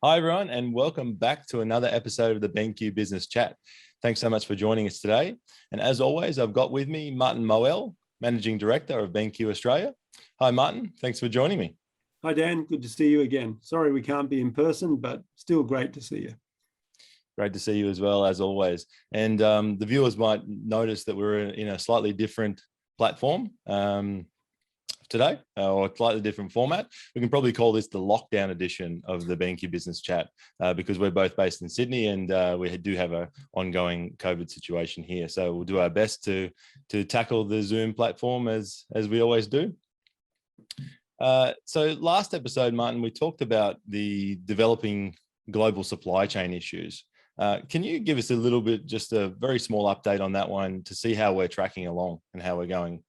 Hi, everyone, and welcome back to another episode of the BenQ Business Chat. Thanks so much for joining us today. And as always, I've got with me Martin Moel, Managing Director of BenQ Australia. Hi, Martin. Thanks for joining me. Hi, Dan. Good to see you again. Sorry we can't be in person, but still great to see you. Great to see you as well, as always. And the viewers might notice that we're in a slightly different platform today, or a slightly different format. We can probably call this the lockdown edition of the BenQ Business Chat because we're both based in Sydney and we do have an ongoing COVID situation here. So we'll do our best to tackle the Zoom platform as we always do. So last episode, Martin, we talked about the developing global supply chain issues. Can you give us a little bit, just a very small update on that one to see how we're tracking along and how we're going?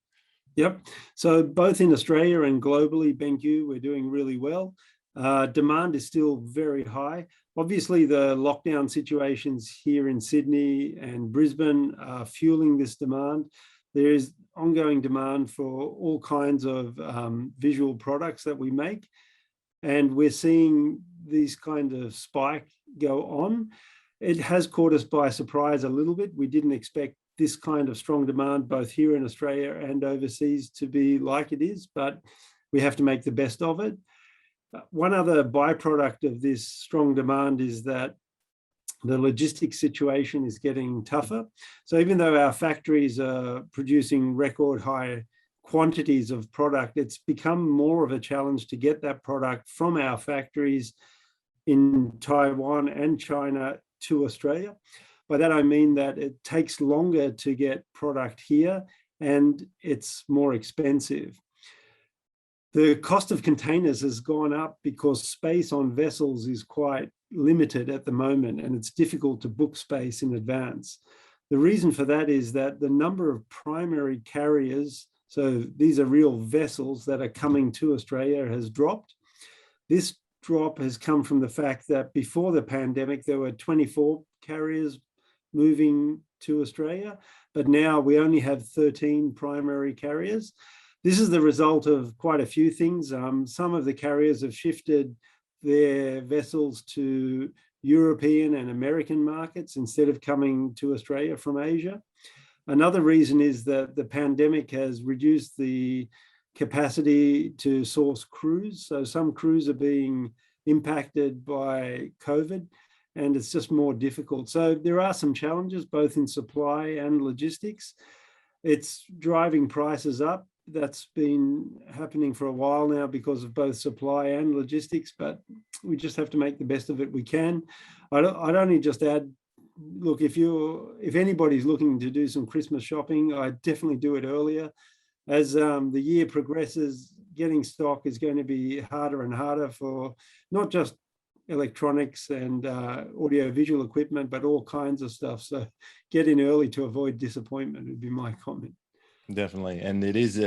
Yep. So both in Australia and globally, BenQ, we're doing really well. Demand is still very high. Obviously, the lockdown situations here in Sydney and Brisbane are fueling this demand. There is ongoing demand for all kinds of visual products that we make. And we're seeing these kind of spike go on. It has caught us by surprise a little bit. We didn't expect this kind of strong demand, both here in Australia and overseas, to be like it is, but we have to make the best of it. One other byproduct of this strong demand is that the logistics situation is getting tougher. So even though our factories are producing record high quantities of product, it's become more of a challenge to get that product from our factories in Taiwan and China to Australia. By that, I mean that it takes longer to get product here and it's more expensive. The cost of containers has gone up because space on vessels is quite limited at the moment and it's difficult to book space in advance. The reason for that is that the number of primary carriers, so these are real vessels that are coming to Australia, has dropped. This drop has come from the fact that before the pandemic, there were 24 carriers moving to Australia, but now we only have 13 primary carriers. This is the result of quite a few things. Some of the carriers have shifted their vessels to European and American markets instead of coming to Australia from Asia. Another reason is that the pandemic has reduced the capacity to source crews. So some crews are being impacted by COVID, and it's just more difficult. So there are some challenges, both in supply and logistics. It's driving prices up. That's been happening for a while now because of both supply and logistics, but we just have to make the best of it we can. I'd only just add, look, if anybody's looking to do some Christmas shopping, I definitely do it earlier. As the year progresses, getting stock is going to be harder and harder for not just electronics and audio-visual equipment, but all kinds of stuff. So get in early to avoid disappointment would be my comment. Definitely. And it is,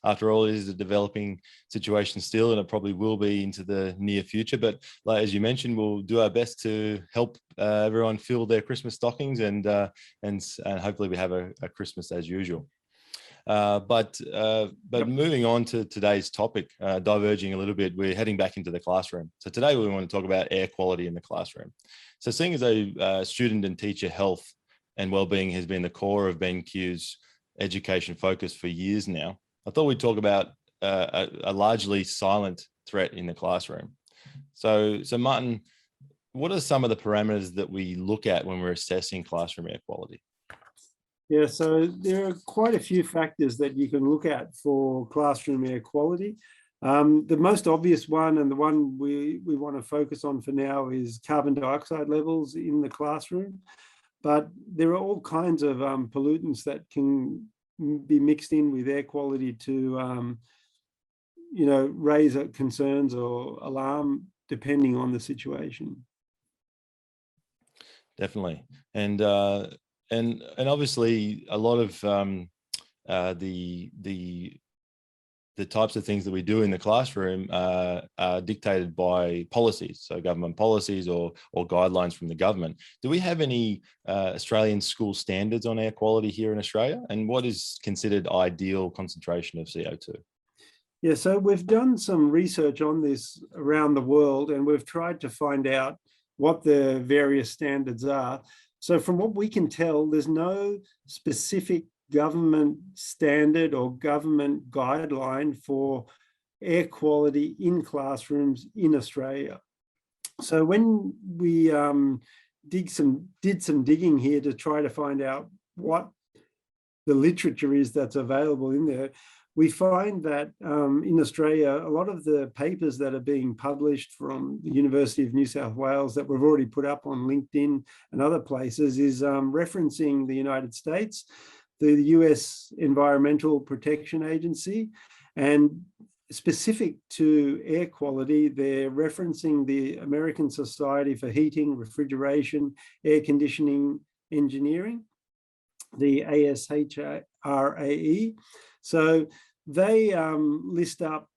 after all, it is a developing situation still, and it probably will be into the near future. But like, as you mentioned, we'll do our best to help everyone fill their Christmas stockings and hopefully we have a Christmas as usual. But moving on to today's topic, diverging a little bit, we're heading back into the classroom. So today we want to talk about air quality in the classroom. So seeing as a student and teacher health and wellbeing has been the core of BenQ's education focus for years now, I thought we'd talk about a largely silent threat in the classroom. So Martin, what are some of the parameters that we look at when we're assessing classroom air quality? Yeah, so there are quite a few factors that you can look at for classroom air quality. The most obvious one, and the one we want to focus on for now, is carbon dioxide levels in the classroom. But there are all kinds of pollutants that can be mixed in with air quality to, raise concerns or alarm depending on the situation. Definitely, and obviously a lot of the types of things that we do in the classroom are dictated by policies, so government policies or guidelines from the government. Do we have any Australian school standards on air quality here in Australia? And what is considered ideal concentration of CO2? Yeah, so we've done some research on this around the world, and we've tried to find out what the various standards are. So from what we can tell, there's no specific government standard or government guideline for air quality in classrooms in Australia. So when we did some digging here to try to find out what the literature is that's available in there, we find that in Australia, a lot of the papers that are being published from the University of New South Wales that we've already put up on LinkedIn and other places is referencing the United States, the US Environmental Protection Agency, and specific to air quality, they're referencing the American Society for Heating, Refrigeration, Air Conditioning Engineering, the ASHRAE. So they list up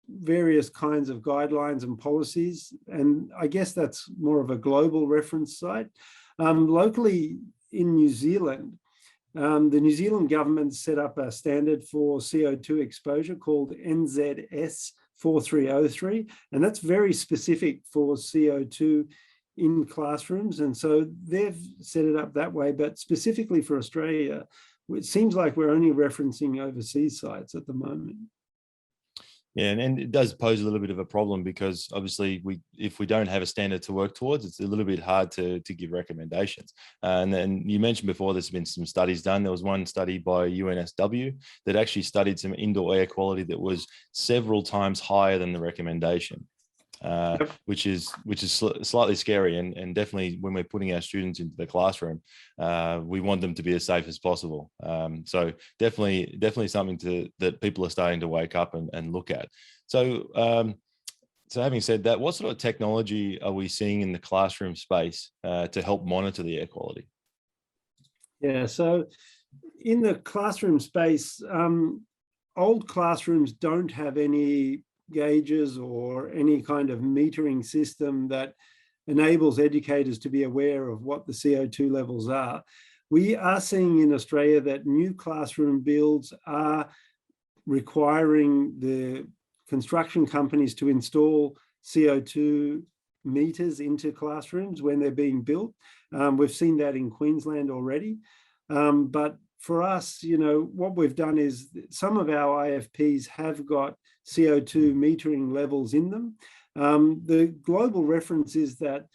various kinds of guidelines and policies, and I guess that's more of a global reference site. Locally in New Zealand, the New Zealand government set up a standard for CO2 exposure called NZS 4303, and that's very specific for CO2 in classrooms. And so they've set it up that way, but specifically for Australia, it seems like we're only referencing overseas sites at the moment. Yeah, and it does pose a little bit of a problem because obviously if we don't have a standard to work towards, it's a little bit hard to give recommendations. And then you mentioned before there's been some studies done. There was one study by UNSW that actually studied some indoor air quality that was several times higher than the recommendation. Which is slightly scary, and definitely when we're putting our students into the classroom, we want them to be as safe as possible. So definitely something that people are starting to wake up and look at. So so having said that, what sort of technology are we seeing in the classroom space to help monitor the air quality? Yeah, so in the classroom space, old classrooms don't have any gauges or any kind of metering system that enables educators to be aware of what the CO2 levels are. We are seeing in Australia that new classroom builds are requiring the construction companies to install CO2 meters into classrooms when they're being built. We've seen that in Queensland already. But for us, what we've done is some of our IFPs have got CO2 metering levels in them. The global reference is that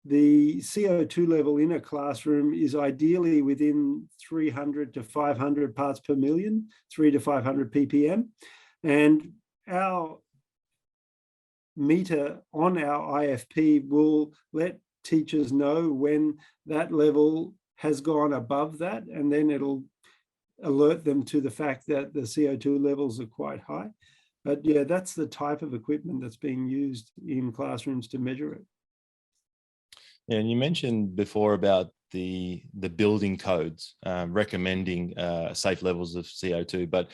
the CO2 level in a classroom is ideally within 300 to 500 parts per million, 300 to 500 ppm. And our meter on our IFP will let teachers know when that level has gone above that, and then it'll alert them to the fact that the CO2 levels are quite high. But yeah, that's the type of equipment that's being used in classrooms to measure it. Yeah, and you mentioned before about the building codes recommending safe levels of CO2, but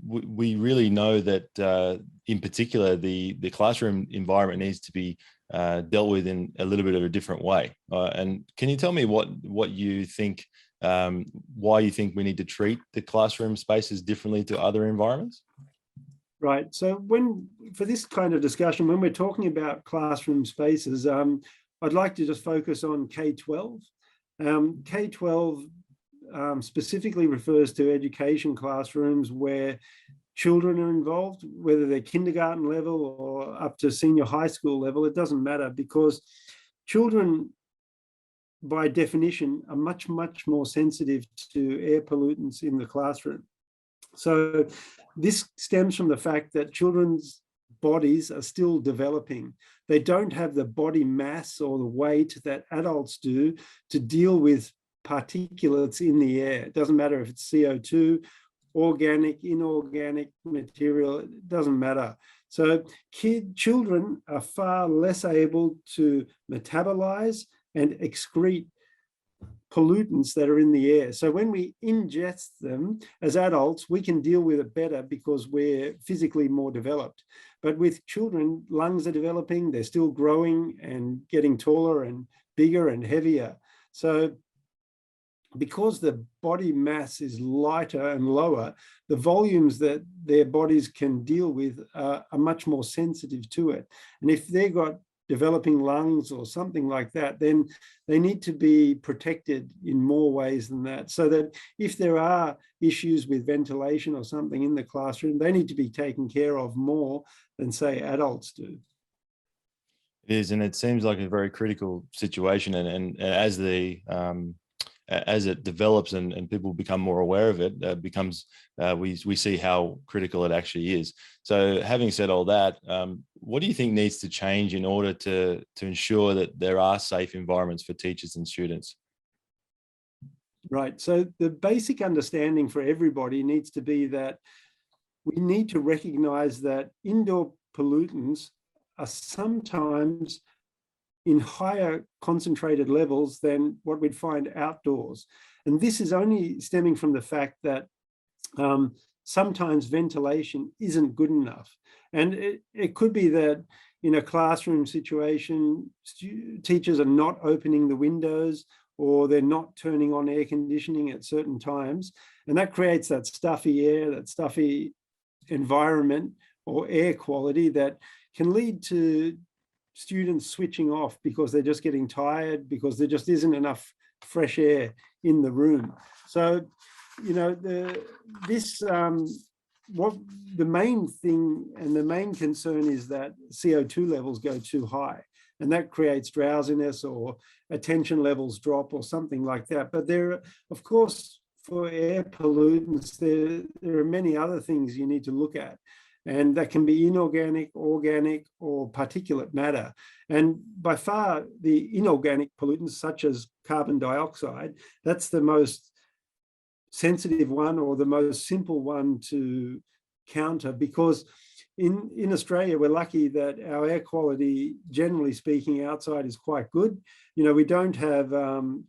we really know that in particular the classroom environment needs to be dealt with in a little bit of a different way. And can you tell me what you think, why you think we need to treat the classroom spaces differently to other environments? Right. So for this kind of discussion, when we're talking about classroom spaces, I'd like to just focus on K-12. K-12 specifically refers to education classrooms where children are involved, whether they're kindergarten level or up to senior high school level. It doesn't matter, because children, by definition, are much, much more sensitive to air pollutants in the classroom. So this stems from the fact that children's bodies are still developing. They don't have the body mass or the weight that adults do to deal with particulates in the air. It doesn't matter if it's CO2, organic, inorganic material, it doesn't matter. So children are far less able to metabolize and excrete pollutants that are in the air. So when we ingest them as adults, we can deal with it better because we're physically more developed. But with children, lungs are developing, they're still growing and getting taller and bigger and heavier. So because the body mass is lighter and lower, the volumes that their bodies can deal with are much more sensitive to it. And if they've got developing lungs or something like that, then they need to be protected in more ways than that, so that if there are issues with ventilation or something in the classroom, they need to be taken care of more than, say, adults do. It is, and it seems like a very critical situation. And as as it develops and people become more aware of it, we see how critical it actually is. So, having said all that, what do you think needs to change in order to ensure that there are safe environments for teachers and students? Right. So the basic understanding for everybody needs to be that we need to recognize that indoor pollutants are sometimes in higher concentrated levels than what we'd find outdoors. And this is only stemming from the fact that sometimes ventilation isn't good enough. And it could be that in a classroom situation, teachers are not opening the windows, or they're not turning on air conditioning at certain times. And that creates that stuffy air, that stuffy environment or air quality that can lead to students switching off because they're just getting tired, because there just isn't enough fresh air in the room. So, you know, what the main thing and the main concern is that CO2 levels go too high, and that creates drowsiness or attention levels drop or something like that. But there, of course, for air pollutants, there are many other things you need to look at. And that can be inorganic, organic, or particulate matter. And by far, the inorganic pollutants, such as carbon dioxide, that's the most sensitive one or the most simple one to counter, because in Australia, we're lucky that our air quality, generally speaking, outside is quite good. You know, we don't have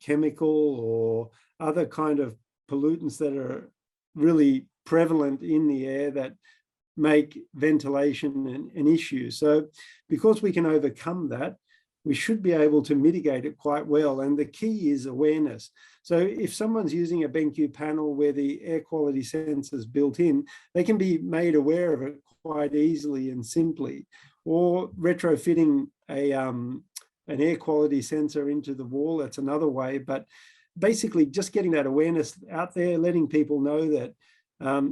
chemical or other kind of pollutants that are really prevalent in the air that make ventilation an issue. So because we can overcome that, we should be able to mitigate it quite well. And the key is awareness. So if someone's using a BenQ panel where the air quality sensor is built in, they can be made aware of it quite easily and simply. Or retrofitting an air quality sensor into the wall, that's another way. But basically just getting that awareness out there, letting people know that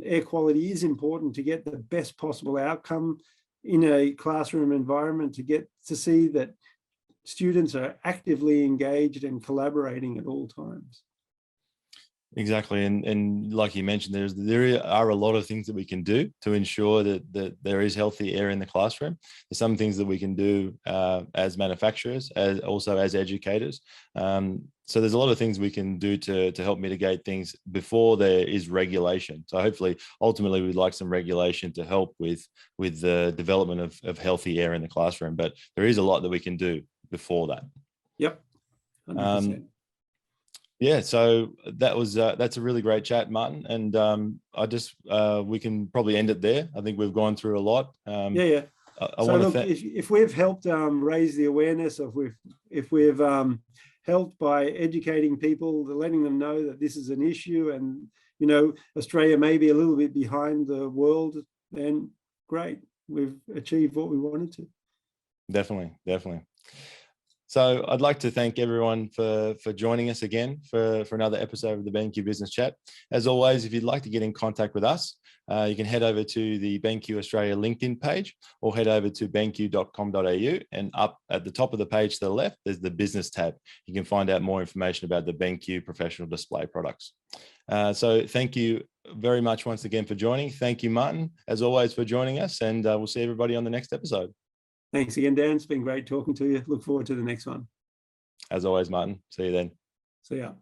air quality is important to get the best possible outcome in a classroom environment, to get to see that students are actively engaged and collaborating at all times. Exactly, and like you mentioned, there are a lot of things that we can do to ensure that there is healthy air in the classroom. There's some things that we can do as manufacturers, as also as educators. So there's a lot of things we can do to help mitigate things before there is regulation. So hopefully, ultimately, we'd like some regulation to help with the development of healthy air in the classroom. But there is a lot that we can do before that. Yep, 100%. Yeah, so that's a really great chat, Martin, and we can probably end it there. I think we've gone through a lot. Yeah. So look, if we've helped raise the awareness of, if we've helped by educating people, letting them know that this is an issue, and you know, Australia may be a little bit behind the world, then great, we've achieved what we wanted to. Definitely. So I'd like to thank everyone for joining us again for another episode of the BenQ Business Chat. As always, if you'd like to get in contact with us, you can head over to the BenQ Australia LinkedIn page, or head over to benq.com.au, and up at the top of the page to the left, there's the business tab. You can find out more information about the BenQ professional display products. So thank you very much once again for joining. Thank you, Martin, as always, for joining us, and we'll see everybody on the next episode. Thanks again, Dan. It's been great talking to you. Look forward to the next one. As always, Martin. See you then. See ya.